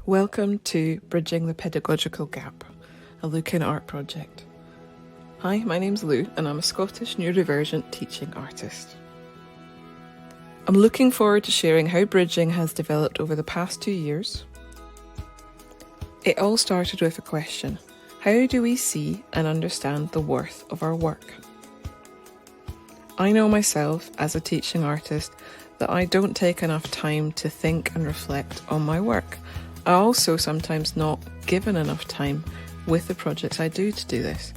Welcome to Bridging the Pedagogical Gap, a Look in Art project. Hi, my name's Lou and I'm a Scottish neurodivergent teaching artist. I'm looking forward to sharing how bridging has developed over the past 2 years. It all started with a question: how do we see and understand the worth of our work? I know myself as a teaching artist that I don't take enough time to think and reflect on my work. I also sometimes not given enough time with the projects I do to do this.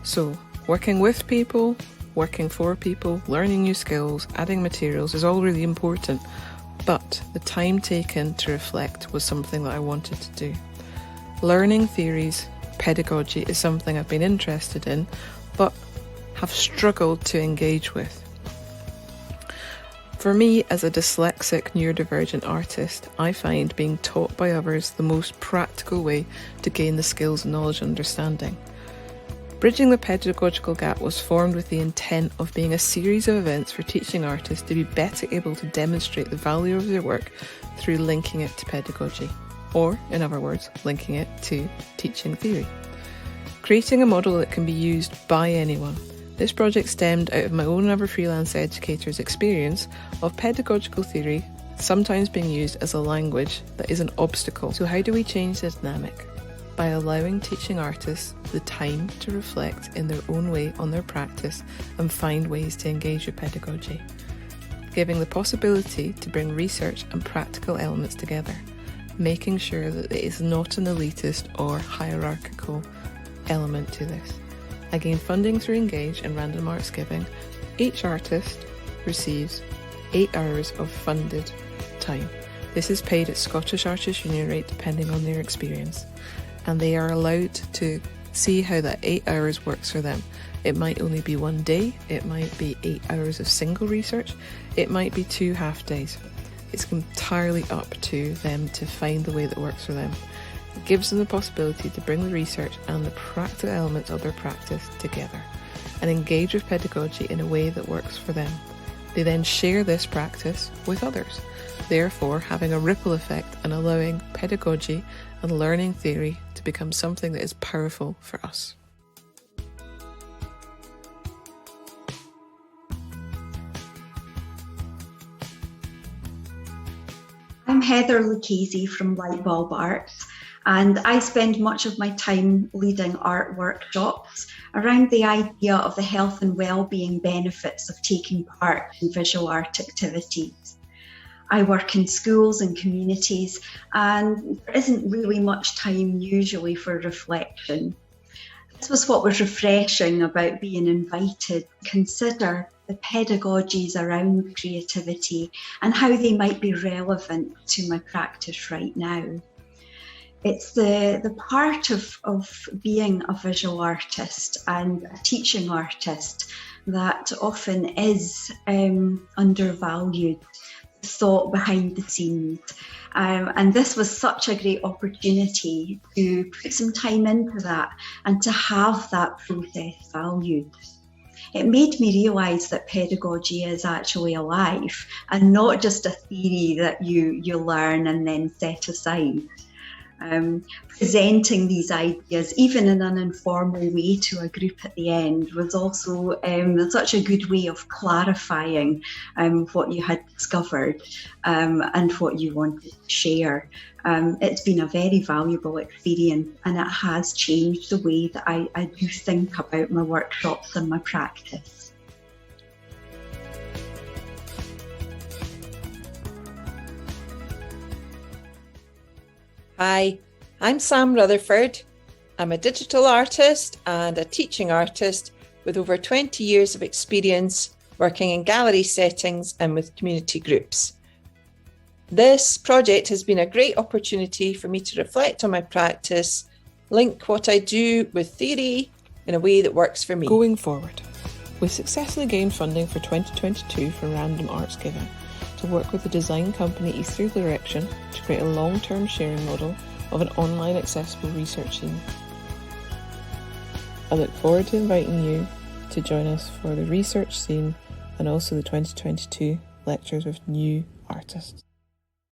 So working with people, working for people, learning new skills, adding materials is all really important, but the time taken to reflect was something that I wanted to do. Learning theories, pedagogy is something I've been interested in, but have struggled to engage with. For me, as a dyslexic neurodivergent artist, I find being taught by others the most practical way to gain the skills, knowledge and understanding. Bridging the Pedagogical Gap was formed with the intent of being a series of events for teaching artists to be better able to demonstrate the value of their work through linking it to pedagogy, or, in other words, linking it to teaching theory. Creating a model that can be used by anyone. This project stemmed out of my own and other freelance educator's experience of pedagogical theory sometimes being used as a language that is an obstacle. So how do we change the dynamic? By allowing teaching artists the time to reflect in their own way on their practice and find ways to engage with pedagogy. Giving the possibility to bring research and practical elements together, making sure that it is not an elitist or hierarchical element to this. Again, funding through Engage and Random Arts Giving. Each artist receives 8 hours of funded time. This is paid at Scottish Artists Union rate depending on their experience, and they are allowed to see how that 8 hours works for them. It might only be one day, it might be 8 hours of single research, it might be 2 half days. It's entirely up to them to find the way that works for them. It gives them the possibility to bring the research and the practical elements of their practice together and engage with pedagogy in a way that works for them. They then share this practice with others, therefore having a ripple effect and allowing pedagogy and learning theory to become something that is powerful for us. I'm Heather Lucchese from Lightbulb Arts, and I spend much of my time leading art workshops around the idea of the health and well-being benefits of taking part in visual art activities. I work in schools and communities, and there isn't really much time usually for reflection. This was what was refreshing about being invited to consider the pedagogies around creativity and how they might be relevant to my practice right now. It's the part of being a visual artist and a teaching artist that often is undervalued, the thought behind the scenes. And this was such a great opportunity to put some time into that and to have that process valued. It made me realise that pedagogy is actually alive and not just a theory that you learn and then set aside. Presenting these ideas, even in an informal way to a group at the end, was also such a good way of clarifying what you had discovered and what you wanted to share. It's been a very valuable experience, and it has changed the way that I do think about my workshops and my practice. Hi, I'm Sam Rutherford. I'm a digital artist and a teaching artist with over 20 years of experience working in gallery settings and with community groups. This project has been a great opportunity for me to reflect on my practice, link what I do with theory in a way that works for me. Going forward, we successfully gained funding for 2022 from Random Arts Giving to work with the design company Easter Direction to create a long-term sharing model of an online accessible research scene. I look forward to inviting you to join us for the research scene and also the 2022 lectures with new artists.